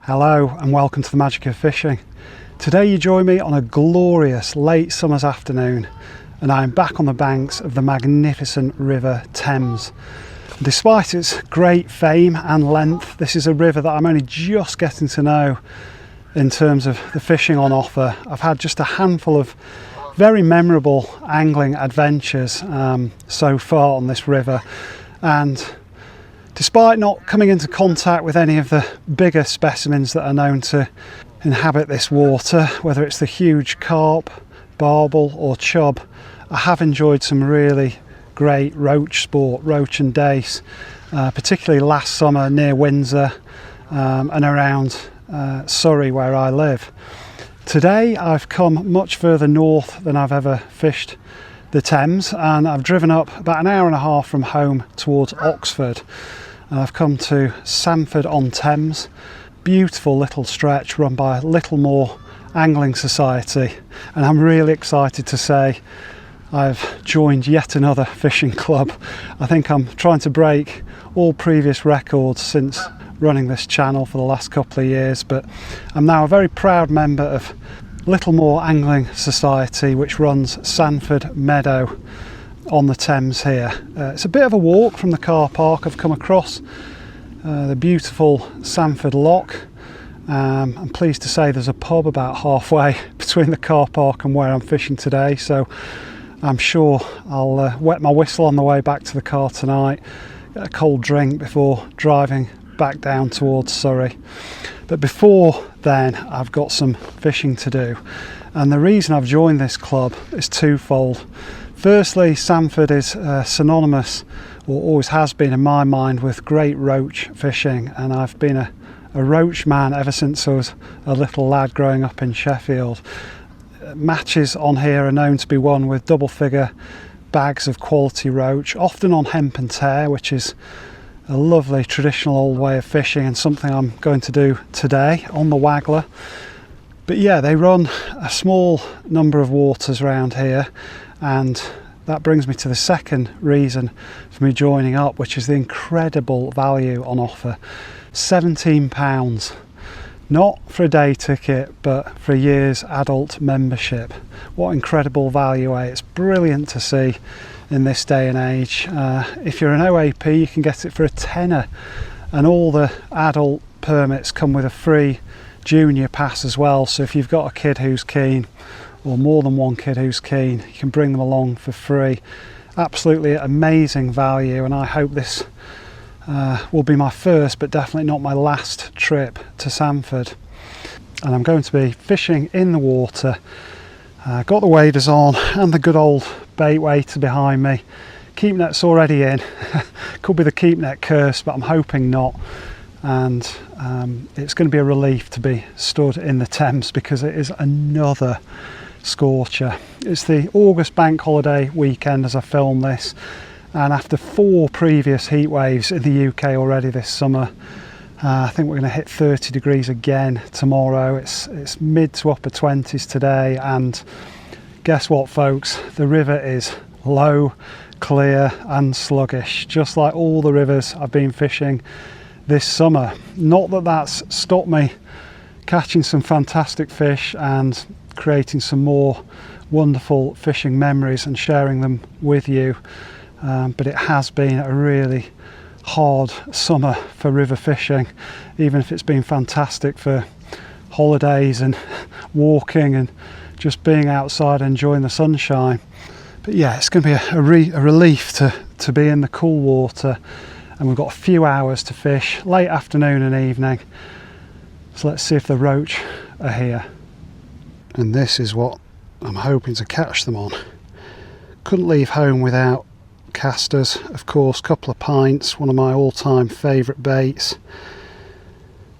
Hello and welcome to the magic of fishing. Today you join me on a glorious late summer's afternoon and I am back on the banks of the magnificent River Thames. Despite its great fame and length, this is a river that I'm only just getting to know in terms of the fishing on offer. I've had just a handful of very memorable angling adventures so far on this river, and despite not coming into contact with any of the bigger specimens that are known to inhabit this water, whether it's the huge carp, barbel or chub, I have enjoyed some really great roach sport, roach and dace, particularly last summer near Windsor and around Surrey where I live. Today I've come much further north than I've ever fished the Thames, and I've driven up about an hour and a half from home towards Oxford. And I've come to SANFORD-on-Thames, beautiful little stretch run by Littlemore Angling Society, and I'm really excited to say I've joined yet another fishing club. I think I'm trying to break all previous records since running this channel for the last couple of years, but I'm now a very proud member of Littlemore Angling Society, which runs SANFORD Meadow on the Thames here. It's a bit of a walk from the car park. I've come across the beautiful Sanford Lock. I'm pleased to say there's a pub about halfway between the car park and where I'm fishing today, so I'm sure I'll wet my whistle on the way back to the car tonight, get a cold drink before driving back down towards Surrey. But before then I've got some fishing to do, and the reason I've joined this club is twofold. Firstly, Sanford is synonymous, or always has been in my mind, with great roach fishing, and I've been a roach man ever since I was a little lad growing up in Sheffield. Matches on here are known to be won with double figure bags of quality roach, often on hemp and tare, which is a lovely traditional old way of fishing and something I'm going to do today on the Waggler. But yeah, they run a small number of waters around here, and that brings me to the second reason for me joining up, which is the incredible value on offer. £17, not for a day ticket but for a year's adult membership. What incredible value, eh? It's brilliant to see in this day and age. If you're an OAP, you can get it for a tenner, and all the adult permits come with a free junior pass as well, so if you've got a kid who's keen, or more than one kid who's keen, you can bring them along for free. Absolutely amazing value, and I hope this will be my first but definitely not my last trip to Sanford. And I'm going to be fishing in the water. Got the waders on and the good old bait waiter behind me. Keep net's already in. Could be the keep net curse, but I'm hoping not. And it's going to be a relief to be stood in the Thames, because it is another scorcher. It's the August bank holiday weekend as I film this, and after 4 previous heat waves in the UK already this summer, I think we're going to hit 30 degrees again tomorrow. It's mid to upper 20s today, and guess what, folks, the river is low, clear and sluggish, just like all the rivers I've been fishing this summer. Not that that's stopped me catching some fantastic fish and creating some more wonderful fishing memories and sharing them with you, but it has been a really hard summer for river fishing, even if it's been fantastic for holidays and walking and just being outside enjoying the sunshine. But yeah, it's going to be a relief to be in the cool water, and we've got a few hours to fish, late afternoon and evening, so let's see if the roach are here. And this is what I'm hoping to catch them on. Couldn't leave home without casters, of course. Couple of pints, one of my all-time favourite baits.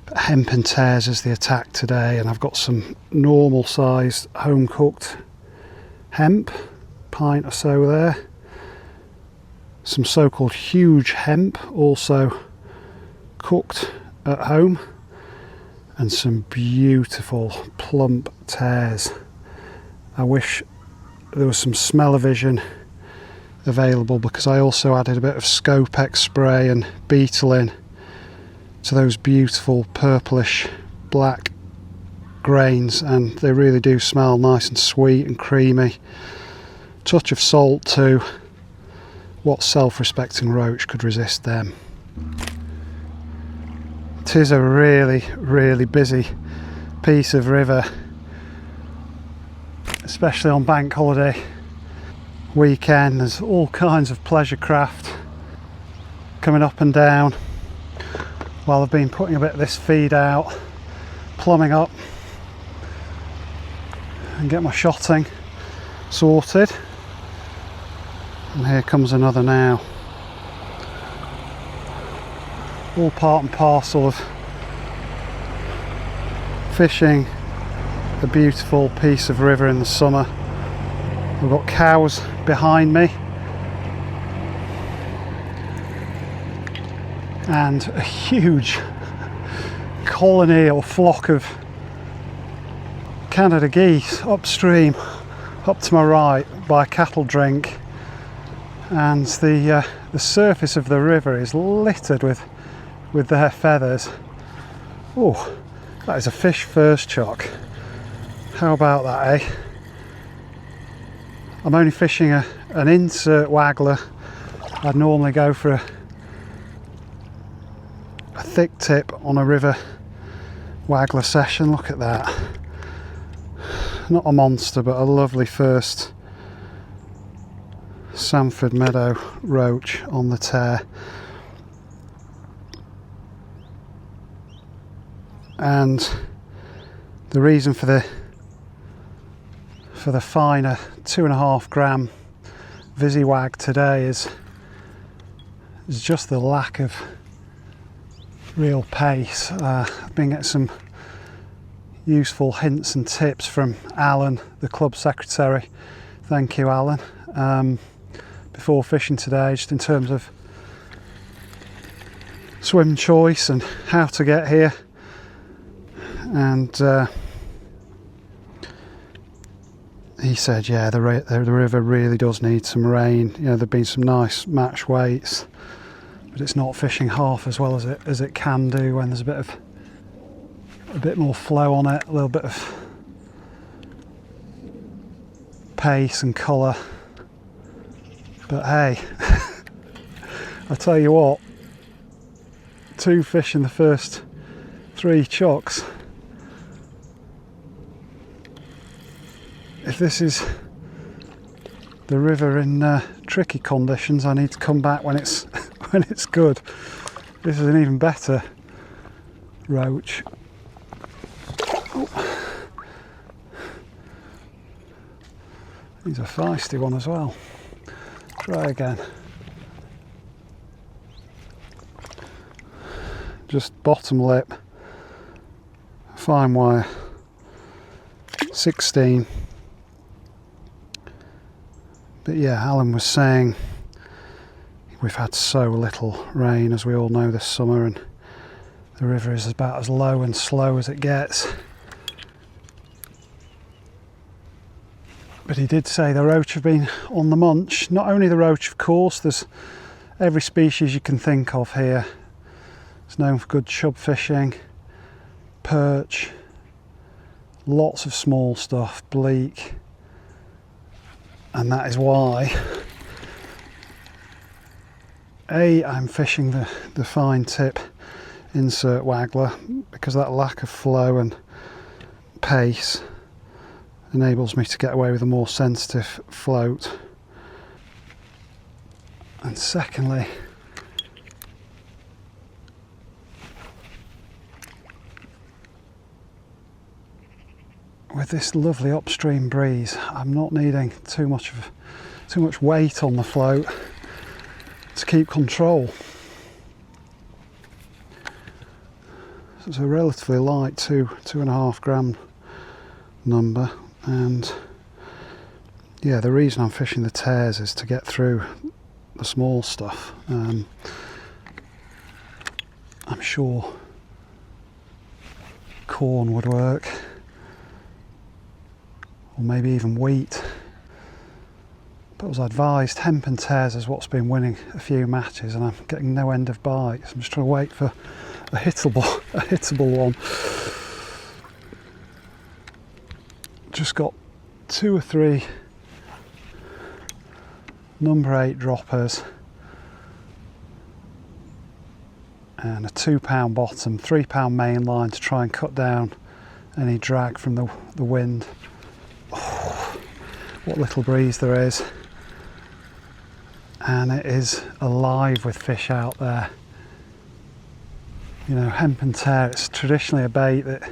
But hemp and tares is the attack today, and I've got some normal sized home cooked hemp, pint or so there. Some so-called huge hemp, also cooked at home, and some beautiful plump tares. I wish there was some smell-o-vision available, because I also added a bit of Scopex spray and beetle in to those beautiful purplish black grains, and they really do smell nice and sweet and creamy. Touch of salt too. What self-respecting roach could resist them? It is a really busy piece of river, especially on bank holiday weekend. There's all kinds of pleasure craft coming up and down while I've been putting a bit of this feed out, plumbing up and get my shotting sorted. And here comes another now. All part and parcel of fishing a beautiful piece of river in the summer. We've got cows behind me and a huge colony or flock of Canada geese upstream, up to my right by a cattle drink. And the surface of the river is littered with their feathers. Oh, that is a fish first chock. How about that, eh? I'm only fishing an insert waggler. I'd normally go for a thick tip on a river waggler session. Look at that. Not a monster, but a lovely first SANFORD Meadow roach on the tare. And the reason for the finer 2.5 gram Visiwag today is just the lack of real pace. I've been getting some useful hints and tips from Alan, the club secretary. Thank you, Alan. Before fishing today, just in terms of swim choice and how to get here. And he said, yeah, the river really does need some rain. You know, there've been some nice match weights, but it's not fishing half as well as it can do when there's a bit more flow on it, a little bit of pace and colour. But hey, I tell you what, 2 fish in the first 3 chocks. If this is the river in tricky conditions, I need to come back when it's when it's good. This is an even better roach. Oh. He's a feisty one as well. Try again. Just bottom lip, fine wire, 16. But yeah, Alan was saying we've had so little rain, as we all know, this summer, and the river is about as low and slow as it gets. But he did say the roach have been on the munch. Not only the roach, of course, there's every species you can think of here. It's known for good chub fishing, perch, lots of small stuff, bleak. And that is why I'm fishing the fine tip insert waggler, because that lack of flow and pace enables me to get away with a more sensitive float. And secondly, with this lovely upstream breeze, I'm not needing too much weight on the float to keep control. So it's a relatively light 2.5 gram number, and yeah, the reason I'm fishing the tares is to get through the small stuff. I'm sure corn would work, or maybe even wheat, but as advised, hemp and tares is what's been winning a few matches, and I'm getting no end of bites. I'm just trying to wait for a hittable one. just got 2 or 3 number 8 droppers and a £2 bottom, £3 main line to try and cut down any drag from the wind. Oh, what little breeze there is, and it is alive with fish out there. You know, hemp and tare, it's traditionally a bait that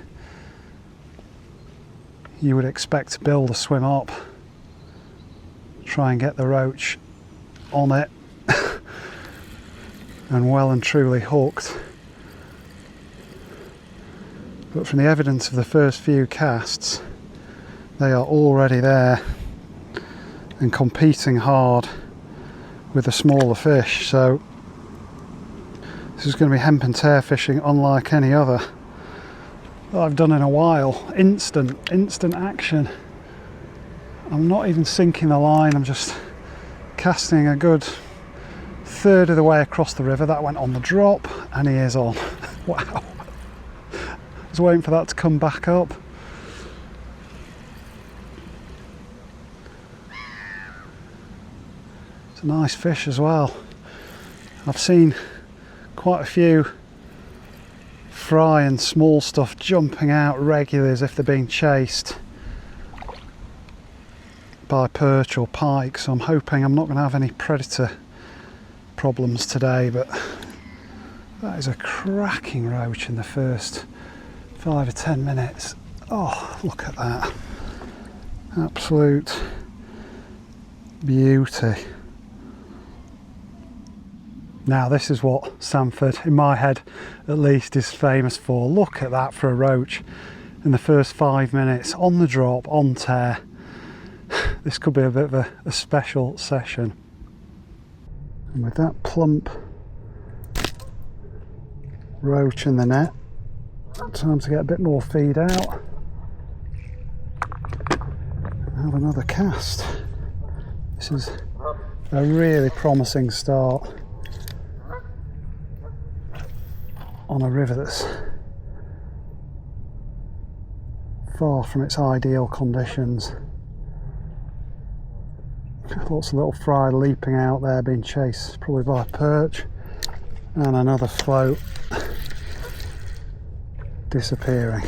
you would expect to build a swim up, try and get the roach on it and well and truly hooked. But from the evidence of the first few casts, they are already there and competing hard with the smaller fish. So this is going to be hemp and tare fishing unlike any other that I've done in a while. Instant action. I'm not even sinking the line, I'm just casting a good third of the way across the river. That went on the drop and he is on. Wow. I was waiting for that to come back up. It's a nice fish as well. I've seen quite a few fry and small stuff jumping out regularly as if they're being chased by perch or pike, so I'm hoping I'm not going to have any predator problems today. But that is a cracking roach in the first 5 or 10 minutes. Oh, look at that, absolute beauty. Now this is what Sanford, in my head at least, is famous for. Look at that for a roach in the first 5 minutes, on the drop, on tear. This could be a bit of a special session. And with that plump roach in the net, time to get a bit more feed out. Have another cast. This is a really promising start on a river that's far from its ideal conditions. Lots of little fry leaping out there, being chased probably by a perch, and another float disappearing.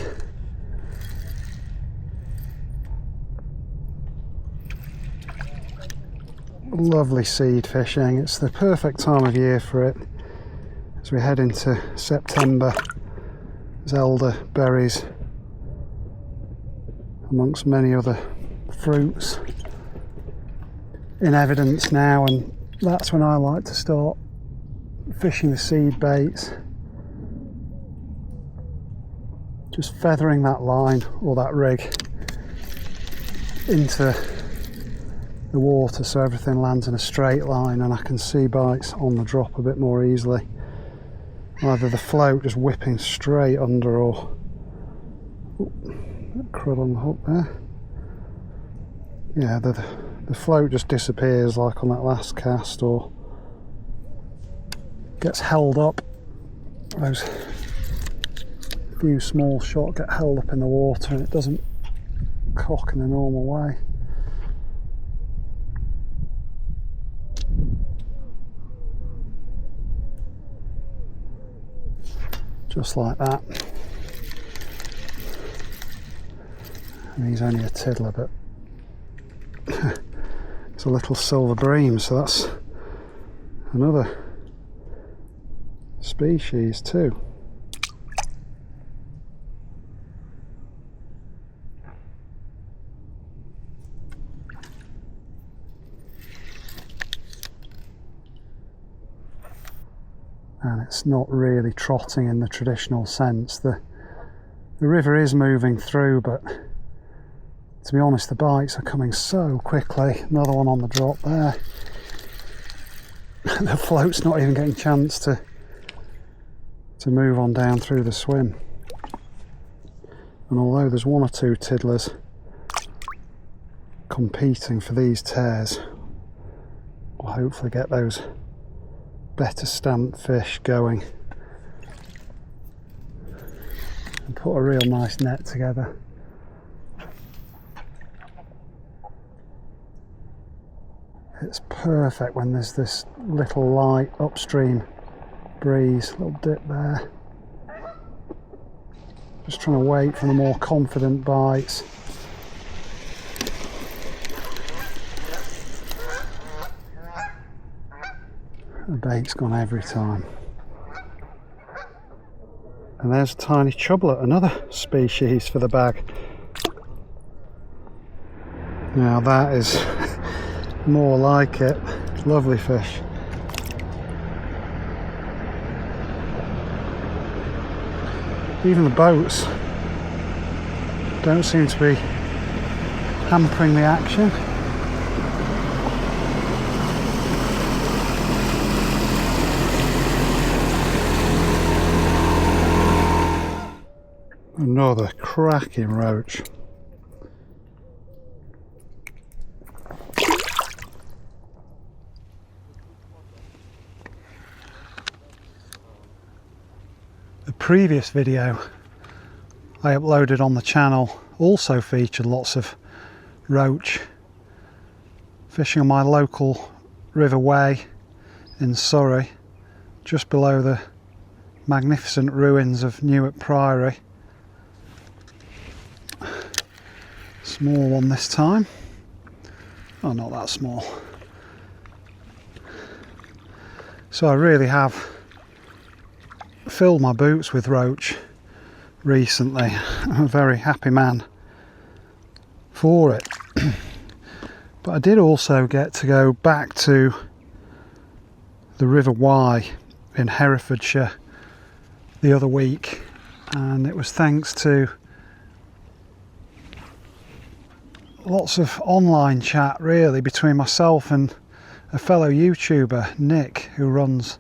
Lovely seed fishing. It's the perfect time of year for it as we head into September. There's elderberries amongst many other fruits in evidence now, and that's when I like to start fishing the seed baits. Just feathering that line or that rig into the water so everything lands in a straight line and I can see bites on the drop a bit more easily. Either the float just whipping straight under, or crud on the hook there. Yeah, the float just disappears like on that last cast, or gets held up. Those few small shot get held up in the water and it doesn't cock in the normal way. Just like that. And he's only a tiddler, but it's a little silver bream, so that's another species too. And it's not really trotting in the traditional sense. The river is moving through, but to be honest, the bites are coming so quickly. Another one on the drop there. The float's not even getting a chance to move on down through the swim. And although there's 1 or 2 tiddlers competing for these tares, we'll hopefully get those better stamped fish going and put a real nice net together. It's perfect when there's this little light upstream breeze. Little dip there. Just trying to wait for the more confident bites. The bait's gone every time. And there's a tiny chublet, another species for the bag. Now that is more like it. Lovely fish. Even the boats don't seem to be hampering the action. Another cracking roach. The previous video I uploaded on the channel also featured lots of roach fishing on my local River Way in Surrey, just below the magnificent ruins of Newark Priory. Small one this time. Oh, not that small. So I really have filled my boots with roach recently. I'm a very happy man for it. But I did also get to go back to the River Wye in Herefordshire the other week, and it was thanks to lots of online chat really between myself and a fellow YouTuber, Nick, who runs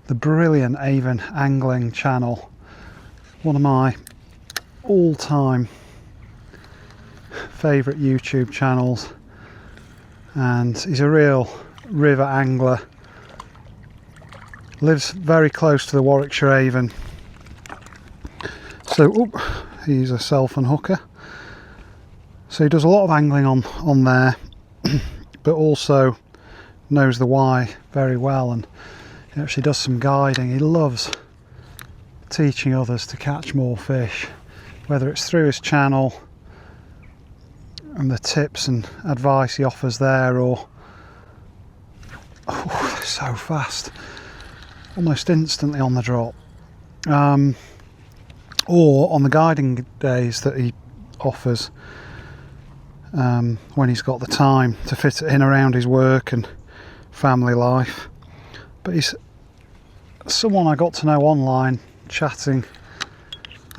the brilliant Avon Angling channel, one of my all-time favourite YouTube channels, and he's a real river angler, lives very close to the Warwickshire Avon, so he's a self-unhooker. So he does a lot of angling on there, but also knows the Wye very well, and he actually does some guiding. He loves teaching others to catch more fish, whether it's through his channel and the tips and advice he offers there, or they're so fast, almost instantly on the drop, or on the guiding days that he offers, when he's got the time to fit it in around his work and family life. But he's someone I got to know online, chatting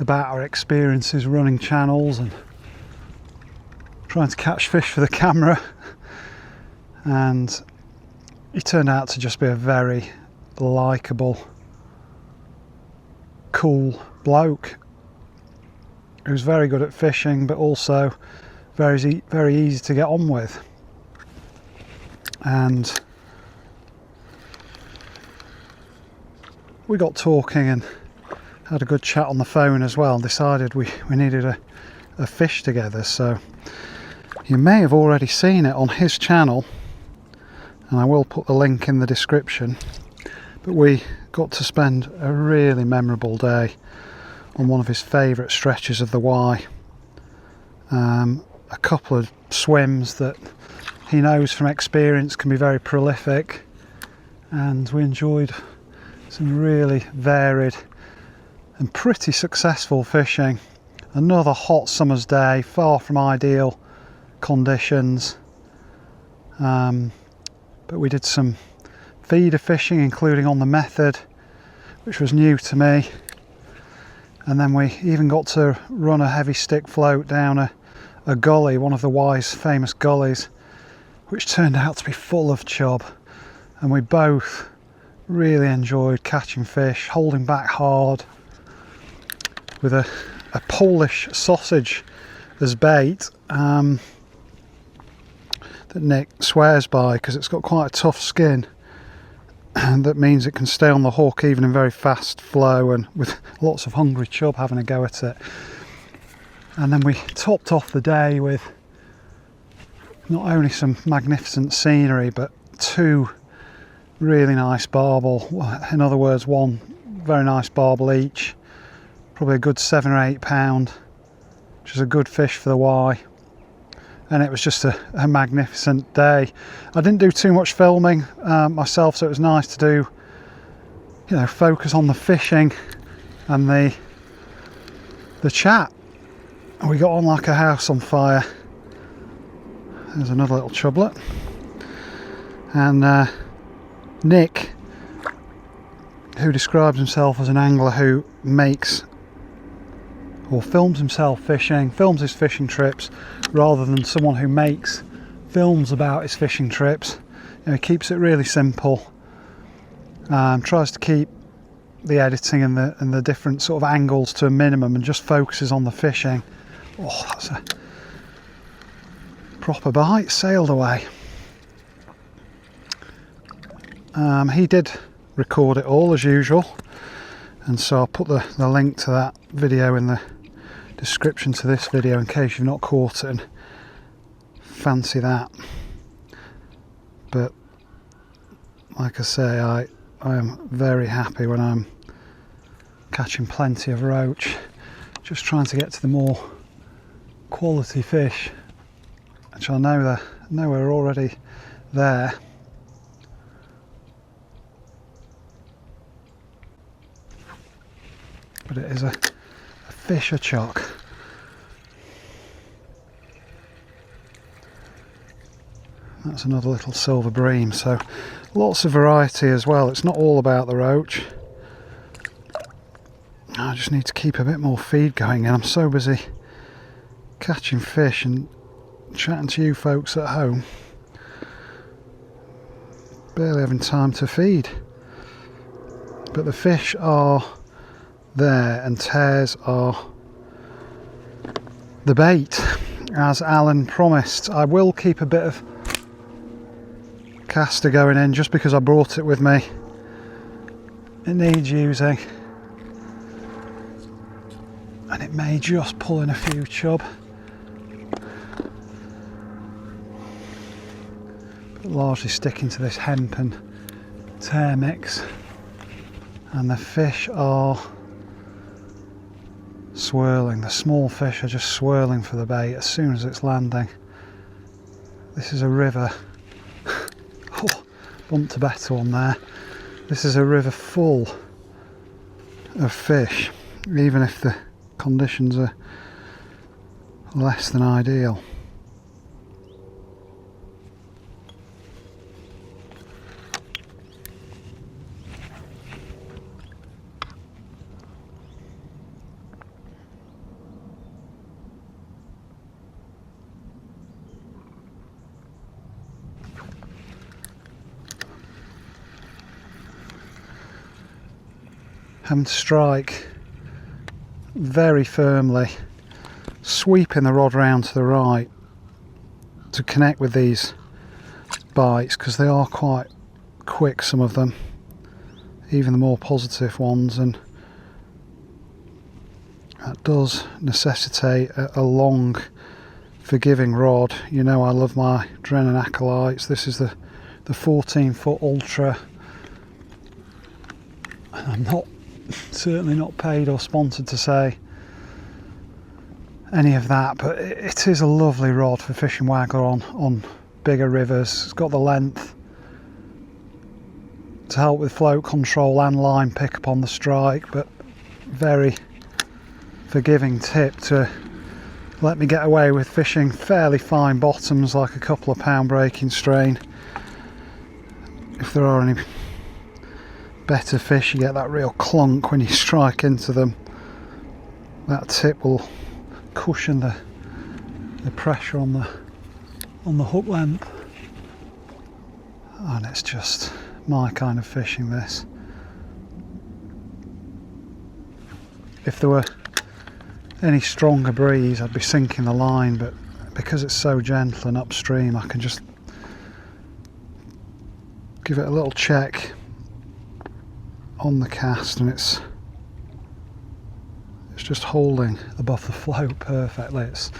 about our experiences running channels and trying to catch fish for the camera, and he turned out to just be a very likeable, cool bloke who's very good at fishing, but also very easy to get on with. And we got talking and had a good chat on the phone as well, and decided we needed a fish together. So you may have already seen it on his channel, and I will put the link in the description, but we got to spend a really memorable day on one of his favourite stretches of the Wye. A couple of swims that he knows from experience can be very prolific, and we enjoyed some really varied and pretty successful fishing. Another hot summer's day, far from ideal conditions, but we did some feeder fishing, including on the method, which was new to me, and then we even got to run a heavy stick float down a gully, one of the Wye's famous gullies, which turned out to be full of chub, and we both really enjoyed catching fish, holding back hard with a Polish sausage as bait, that Nick swears by because it's got quite a tough skin, and that means it can stay on the hook even in very fast flow and with lots of hungry chub having a go at it. And then we topped off the day with not only some magnificent scenery, but two really nice barbel. In other words, one very nice barbel each, probably a good £7 or £8, which is a good fish for the Y. And it was just a magnificent day. I didn't do too much filming myself, so it was nice to do, you know, focus on the fishing and the chat. And we got on like a house on fire. There's another little chublet. And Nick, who describes himself as an angler who makes or films himself fishing, films his fishing trips, rather than someone who makes films about his fishing trips. You know, he keeps it really simple, tries to keep the editing and the different sort of angles to a minimum, and just focuses on the fishing. Oh, that's a proper bite, sailed away. He did record it all as usual, and so I'll put the link to that video in the description to this video in case you've not caught it and fancy that. But like I say, I am very happy when I'm catching plenty of roach, just trying to get to the more quality fish, which I know are already there. But it is a fisher chock. That's another little silver bream, so lots of variety as well. It's not all about the roach. I just need to keep a bit more feed going, and I'm so busy catching fish and chatting to you folks at home, barely having time to feed. But the fish are there, and tares are the bait, as Alan promised. I will keep a bit of caster going in just because I brought it with me. It needs using, and it may just pull in a few chub, but largely sticking to this hemp and tare mix. And the fish are swirling. The small fish are just swirling for the bait as soon as it's landing. This is a river. Oh, bumped a better one there. This is a river full of fish, even if the conditions are less than ideal. Having to strike very firmly, sweeping the rod round to the right to connect with these bites, because they are quite quick, some of them, even the more positive ones, and that does necessitate a long forgiving rod. You know I love my Drennan Acolytes. This is the 14-foot Ultra. I'm certainly not paid or sponsored to say any of that, but it is a lovely rod for fishing waggler on bigger rivers. It's got the length to help with float control and line pickup on the strike, but very forgiving tip to let me get away with fishing fairly fine bottoms, like a couple of pound breaking strain. If there are any better fish, you get that real clunk when you strike into them. That tip will cushion the pressure on the hook length, and it's just my kind of fishing, this. If there were any stronger breeze, I'd be sinking the line, but because it's so gentle and upstream, I can just give it a little check on the cast, and it's just holding above the float perfectly. It's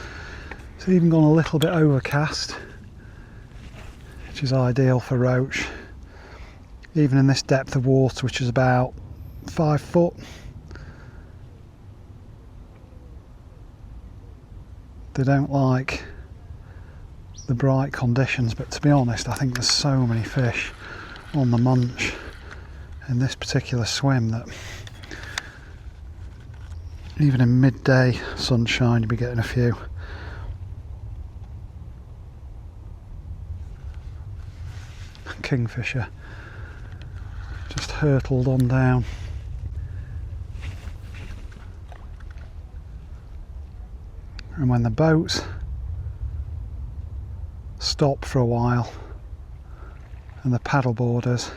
even gone a little bit overcast, which is ideal for roach. Even in this depth of water, which is about 5 foot, they don't like the bright conditions, but to be honest, I think there's so many fish on the munch in this particular swim that even in midday sunshine you'll be getting a few. Kingfisher just hurtled on down. And when the boats stop for a while and the paddle boarders,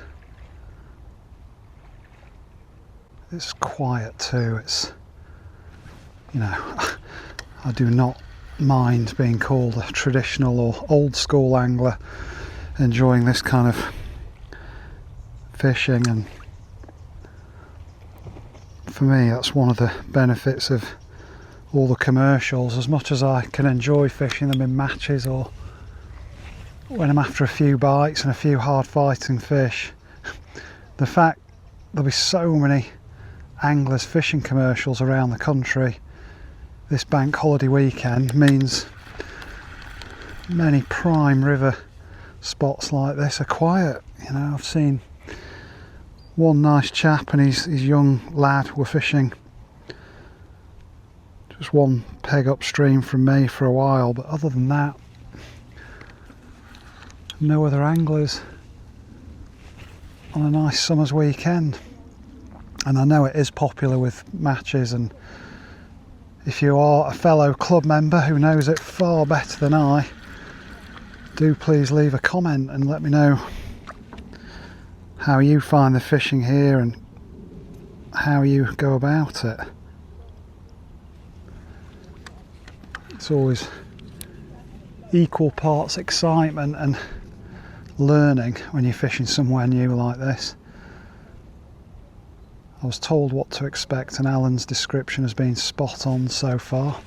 it's quiet too. It's, you know, I do not mind being called a traditional or old school angler, enjoying this kind of fishing, and for me that's one of the benefits of all the commercials. As much as I can enjoy fishing them in matches or when I'm after a few bites and a few hard fighting fish, the fact there'll be so many anglers fishing commercials around the country this bank holiday weekend means many prime river spots like this are quiet. You know, I've seen one nice chap and his young lad were fishing just one peg upstream from me for a while, but other than that, no other anglers on a nice summer's weekend. And I know it is popular with matches, and if you are a fellow club member who knows it far better than I, do please leave a comment and let me know how you find the fishing here and how you go about it. It's always equal parts excitement and learning when you're fishing somewhere new like this. I was told what to expect and Alan's description has been spot on so far.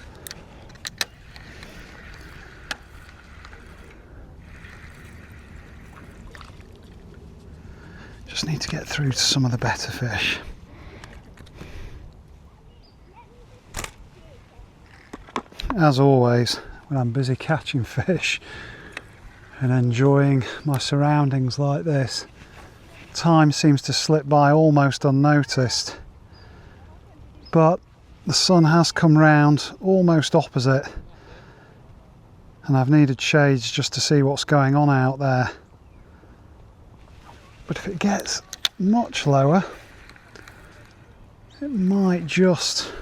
Just need to get through to some of the better fish. As always, when I'm busy catching fish and enjoying my surroundings like this, time seems to slip by almost unnoticed. But the sun has come round almost opposite, and I've needed shades just to see what's going on out there. But if it gets much lower, it might just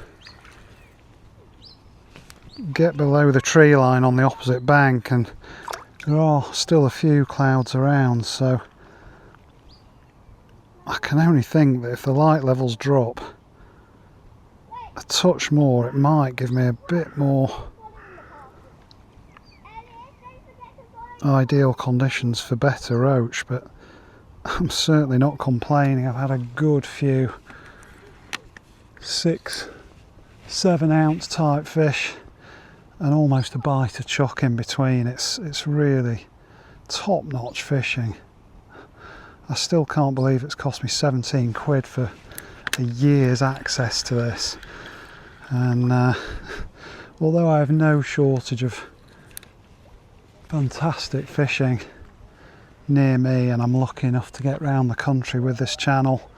get below the tree line on the opposite bank, and there are still a few clouds around, so I can only think that if the light levels drop a touch more, it might give me a bit more ideal conditions for better roach. But I'm certainly not complaining. I've had a good few 6-7 ounce type fish and almost a bite of chuck in between. It's really top-notch fishing. I still can't believe it's cost me 17 quid for a year's access to this. And although I have no shortage of fantastic fishing near me, and I'm lucky enough to get round the country with this channel,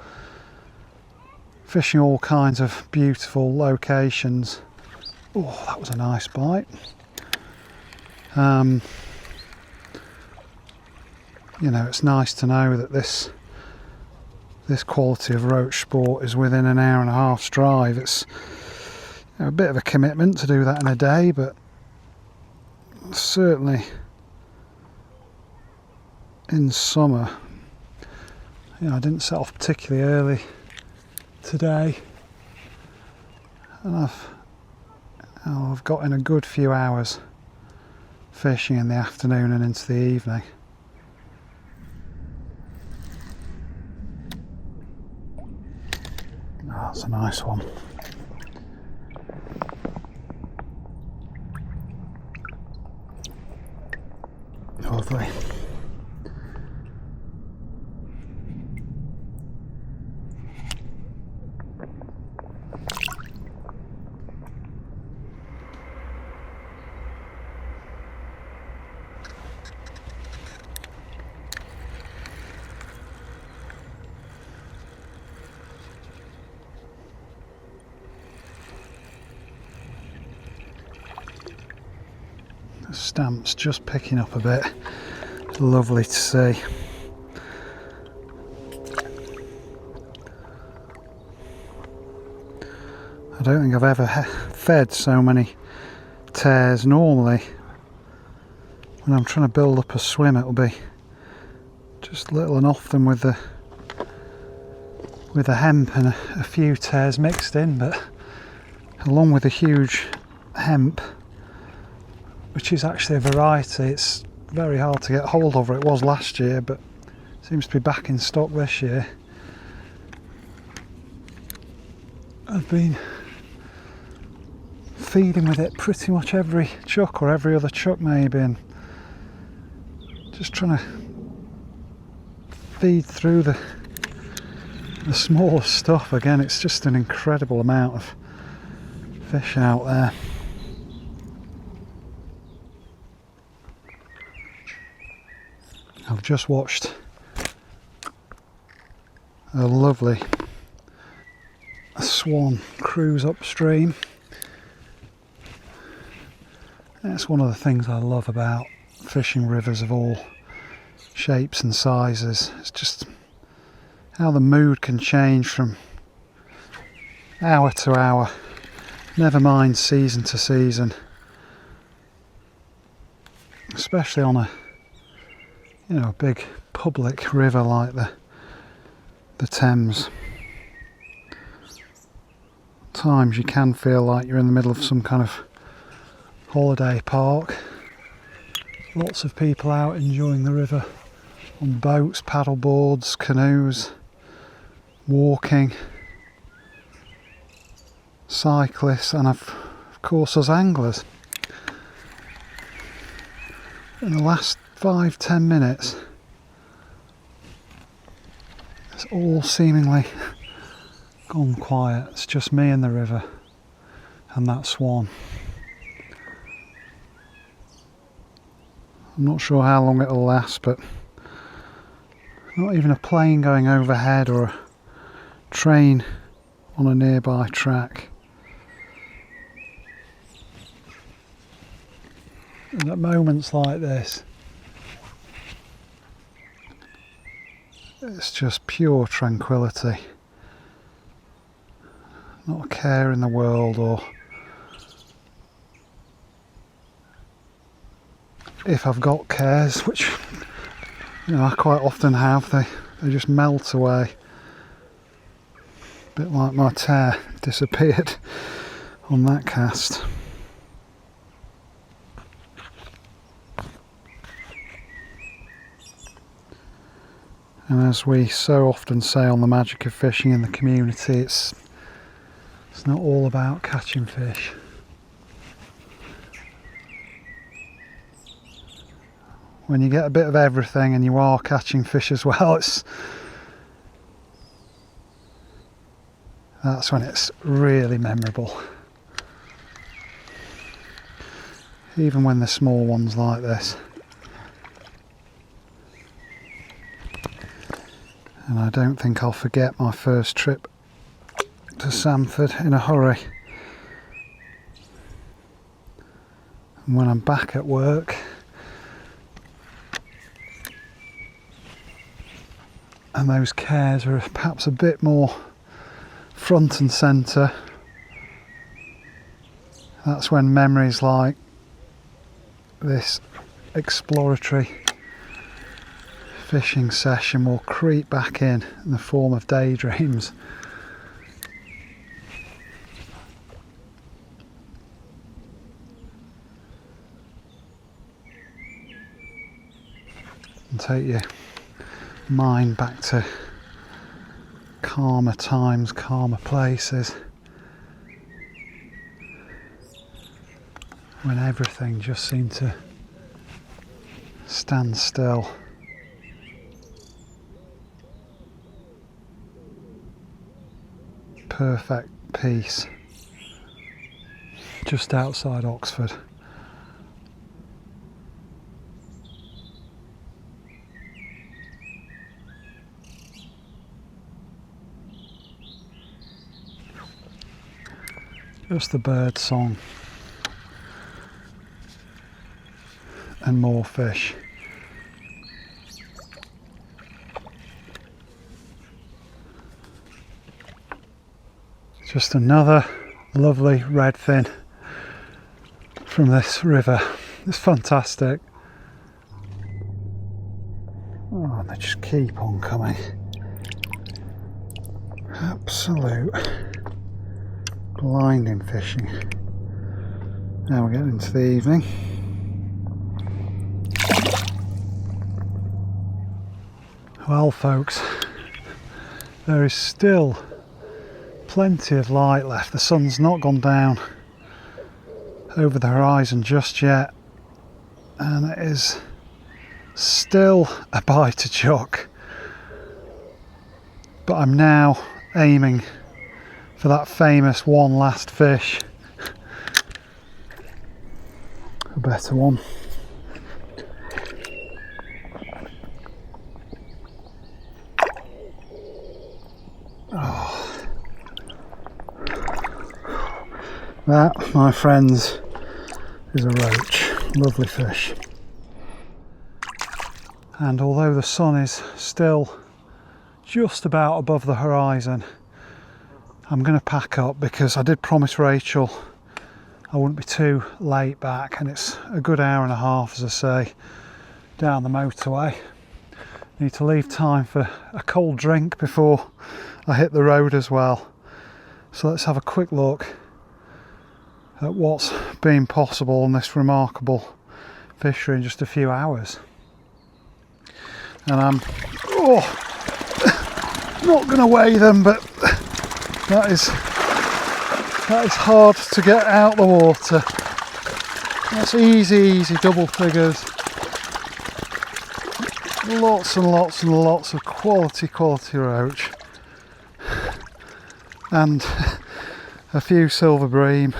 fishing all kinds of beautiful locations. Oh, that was a nice bite. You know, it's nice to know that this quality of roach sport is within an hour and a half's drive. It's, you know, a bit of a commitment to do that in a day, but certainly in summer, you know, I didn't set off particularly early today, and I've got in a good few hours fishing in the afternoon and into the evening. Oh, that's a nice one. Lovely. Stamp's just picking up a bit. Lovely to see. I don't think I've ever fed so many tares. Normally when I'm trying to build up a swim it'll be just little and often with the hemp and a few tares mixed in, but along with a huge hemp, which is actually a variety, it's very hard to get hold of. It was last year, but seems to be back in stock this year. I've been feeding with it pretty much every chuck or every other chuck maybe, and just trying to feed through the smallest stuff. Again, it's just an incredible amount of fish out there. I've just watched a lovely swan cruise upstream. That's one of the things I love about fishing rivers of all shapes and sizes. It's just how the mood can change from hour to hour, never mind season to season, especially on a big public river like the Thames. At times you can feel like you're in the middle of some kind of holiday park. Lots of people out enjoying the river on boats, paddle boards, canoes, walking, cyclists, and of course us anglers. In the last 5-10 minutes it's all seemingly gone quiet. It's just me and the river and that swan. I'm not sure how long it'll last, but not even a plane going overhead or a train on a nearby track. And at moments like this, it's just pure tranquility. Not a care in the world, or if I've got cares, which I quite often have, they just melt away. A bit like my tare disappeared on that cast. And as we so often say on the magic of fishing in the community, it's not all about catching fish. When you get a bit of everything and you are catching fish as well, that's when it's really memorable. Even when they're small ones like this. And I don't think I'll forget my first trip to SANFORD in a hurry. And when I'm back at work and those cares are perhaps a bit more front and centre, that's when memories like this exploratory fishing session will creep back in the form of daydreams. And take your mind back to calmer times, calmer places, when everything just seemed to stand still. Perfect peace just outside Oxford. Just the bird song. and more fish. Just another lovely redfin from this river. It's fantastic. Oh, they just keep on coming. Absolute blinding fishing. Now we're getting into the evening. Well folks, there is still plenty of light left. The sun's not gone down over the horizon just yet, and it is still a bite to chuck. But I'm now aiming for that famous one last fish. A better one. Oh. That, my friends, is a roach. Lovely fish. And although the sun is still just about above the horizon, I'm going to pack up because I did promise Rachel I wouldn't be too late back, and it's a good hour and a half, as I say, down the motorway. Need to leave time for a cold drink before I hit the road as well. So let's have a quick look at what's been possible on this remarkable fishery in just a few hours. And I'm not going to weigh them, but that is hard to get out the water. That's easy double figures. Lots and lots and lots of quality roach, and a few silver bream,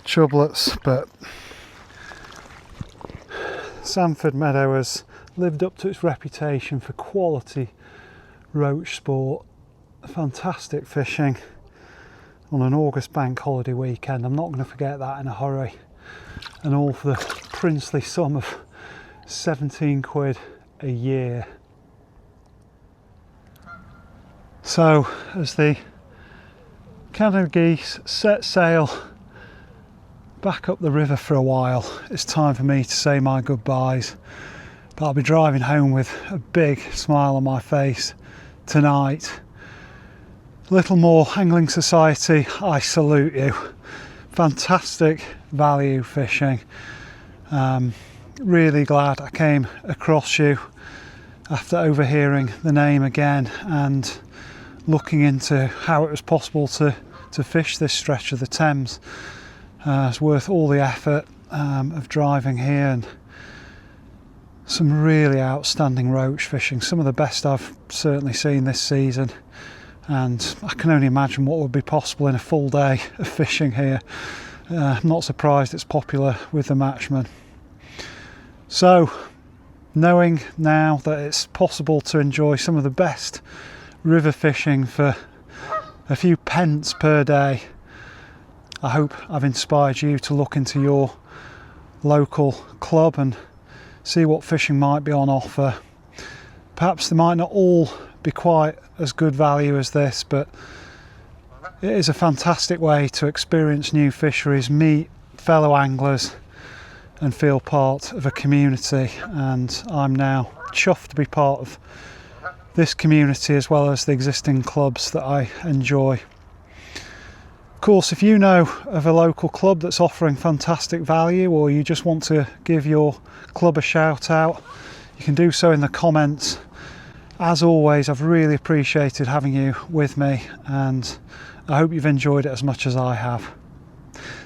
chublets, but SANFORD Meadow has lived up to its reputation for quality roach sport. Fantastic fishing on an August bank holiday weekend. I'm not going to forget that in a hurry, and all for the princely sum of 17 quid a year. So as the Canada geese set sail back up the river for a while, it's time for me to say my goodbyes. But I'll be driving home with a big smile on my face tonight. Littlemore Angling Society, I salute you. Fantastic value fishing. Really glad I came across you after overhearing the name again and looking into how it was possible to fish this stretch of the Thames. It's worth all the effort of driving here, and some really outstanding roach fishing, some of the best I've certainly seen this season, and I can only imagine what would be possible in a full day of fishing here. I'm not surprised it's popular with the matchmen. So, knowing now that it's possible to enjoy some of the best river fishing for a few pence per day, I hope I've inspired you to look into your local club and see what fishing might be on offer. Perhaps they might not all be quite as good value as this, but it is a fantastic way to experience new fisheries, meet fellow anglers and feel part of a community, and I'm now chuffed to be part of this community as well as the existing clubs that I enjoy. Of course, if you know of a local club that's offering fantastic value, or you just want to give your club a shout out, you can do so in the comments. As always, I've really appreciated having you with me, and I hope you've enjoyed it as much as I have.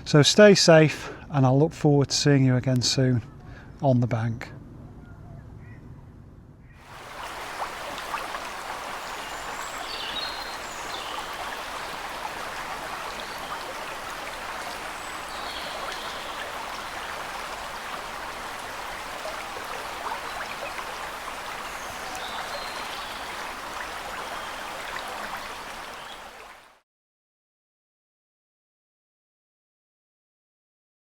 So stay safe, and I'll look forward to seeing you again soon on the bank.